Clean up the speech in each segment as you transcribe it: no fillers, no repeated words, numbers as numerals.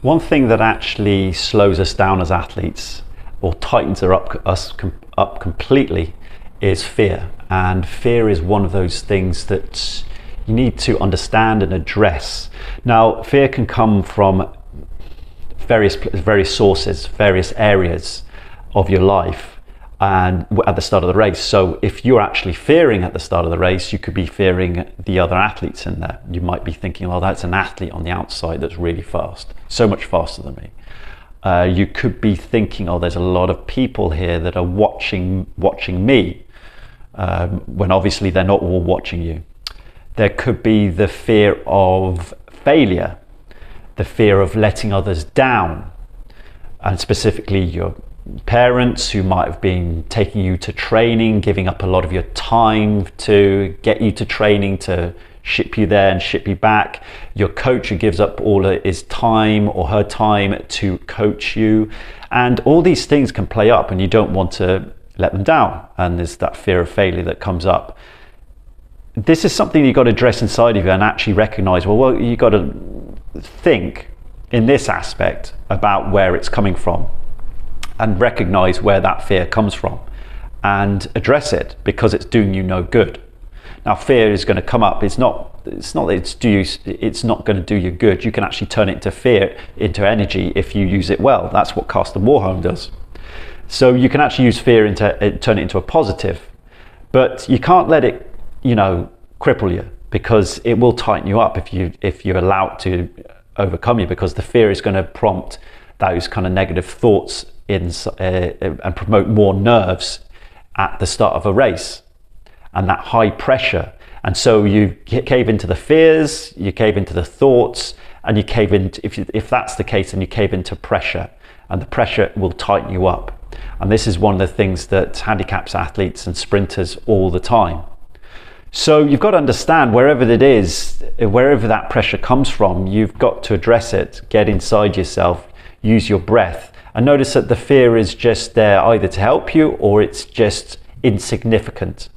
One thing that actually slows us down as athletes or tightens us up completely is fear. And fear is one of those things that you need to understand and address. Now, fear can come from various sources, various areas of your life and at the start of the race. So if you're actually fearing at the start of the race, you could be fearing the other athletes in there. You might be thinking, well, that's an athlete on the outside that's really fast, so much faster than me. You could be thinking, oh, there's a lot of people here that are watching me, when obviously they're not all watching you. There could be the fear of failure, the fear of letting others down, and specifically your parents who might have been taking you to training, giving up a lot of your time to get you to training, to ship you there and ship you back. Your coach who gives up all of his time or her time to coach you. And all these things can play up and you don't want to let them down. And there's that fear of failure that comes up. This is something you've got to address inside of you and actually recognize, well, you've got to think in this aspect about where it's coming from and recognize where that fear comes from and address it, because it's doing you no good. Now, fear is going to come up. It's not that it's not going to do you good. You can actually turn it into fear, into energy, if you use it well. That's what Carsten Warholm does. So you can actually use fear turn it into a positive, but you can't let it, cripple you, because it will tighten you up if you allow it to overcome you, because the fear is going to prompt those kind of negative thoughts and promote more nerves at the start of a race and that high pressure. And so you cave into the fears, you cave into the thoughts, and you cave into, if that's the case, then you cave into pressure, and the pressure will tighten you up. And this is one of the things that handicaps athletes and sprinters all the time. So you've got to understand, wherever it is, wherever that pressure comes from, you've got to address it, get inside yourself, use your breath, and notice that the fear is just there either to help you or it's just insignificant.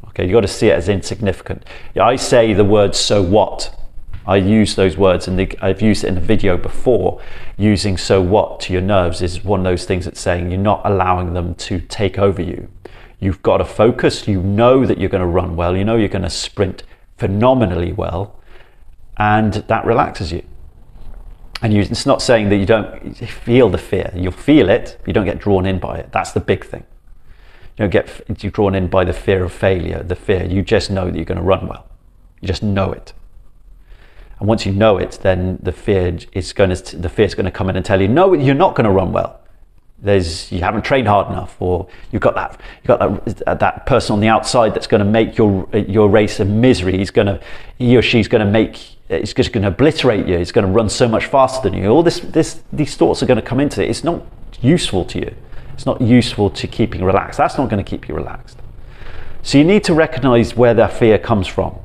Okay, you've got to see it as insignificant. I say the word "so what." I use those words, and I've used it in a video before. Using "so what" to your nerves is one of those things that's saying you're not allowing them to take over you. You've got to focus. You know that you're going to run well. You know you're going to sprint phenomenally well, and that relaxes you. And it's not saying that you don't feel the fear. You'll feel it, but you don't get drawn in by it. That's the big thing. You don't get drawn in by the fear of failure, the fear. You just know that you're going to run well. You just know it. And once you know it, then the fear is going to come in and tell you, no, you're not going to run well. You haven't trained hard enough, or you've got that person on the outside that's going to make your race a misery. He or she's going to make. It's just going to obliterate you. It's going to run so much faster than you. All these thoughts are going to come into it. It's not useful to you. It's not useful to keeping relaxed. That's not going to keep you relaxed. So you need to recognize where that fear comes from.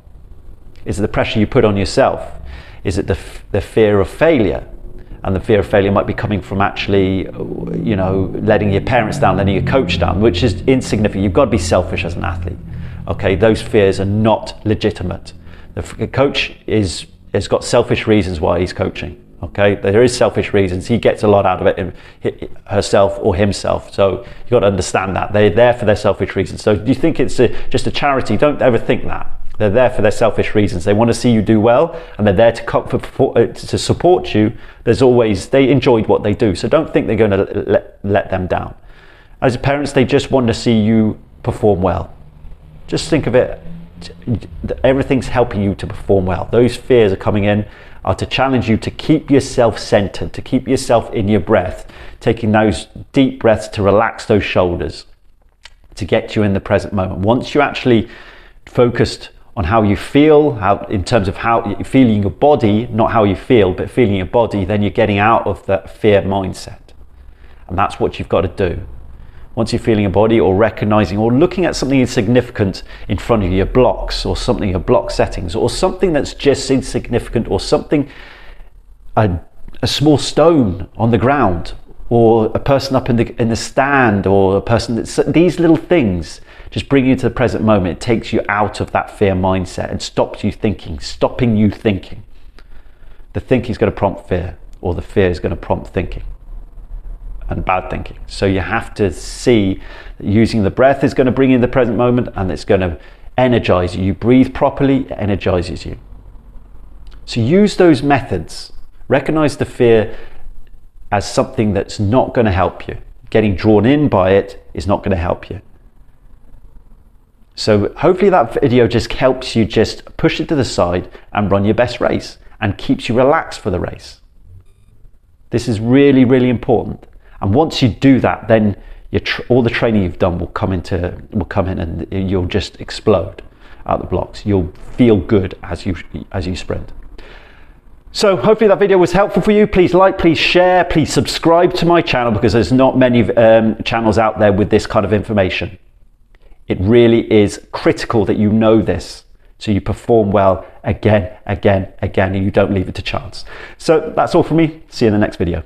Is it the pressure you put on yourself? Is it the fear of failure? And the fear of failure might be coming from actually, letting your parents down, letting your coach down, which is insignificant. You've got to be selfish as an athlete. Okay, those fears are not legitimate. The coach has got selfish reasons why he's coaching. Okay, there is selfish reasons. He gets a lot out of it, herself or himself. So you've got to understand that they're there for their selfish reasons. So do you think it's just a charity? Don't ever think that. They're there for their selfish reasons. They want to see you do well, and they're there to support you. They enjoyed what they do, so don't think they're going to let them down. As parents, they just want to see you perform well. Just think of it. Everything's helping you to perform well. Those fears are coming in are to challenge you to keep yourself centered, to keep yourself in your breath, taking those deep breaths to relax those shoulders, to get you in the present moment. Once you're actually focused on how you feel, in terms of how you're feeling your body, not how you feel, but feeling your body, then you're getting out of that fear mindset. And that's what you've got to do. Once you're feeling your body, or recognizing or looking at something insignificant in front of your blocks, or something, your block settings, or something that's just insignificant, or something, a small stone on the ground, or a person up in the stand, or a person these little things just bring you to the present moment. It takes you out of that fear mindset and stopping you thinking. The thinking is going to prompt fear. or the fear is going to prompt thinking and bad thinking. So you have to see that using the breath is going to bring you in the present moment, and it's going to energize you. You breathe properly, it energizes you. So use those methods. Recognize the fear as something that's not going to help you. Getting drawn in by it is not going to help you. So hopefully that video just helps you just push it to the side and run your best race, and keeps you relaxed for the race. This is really, really important. And once you do that, then all the training you've done will come in and you'll just explode out the blocks. You'll feel good as you sprint. So hopefully that video was helpful for you. Please like, please share, please subscribe to my channel, because there's not many channels out there with this kind of information. It really is critical that you know this, so you perform well again, and you don't leave it to chance. So that's all from me. See you in the next video.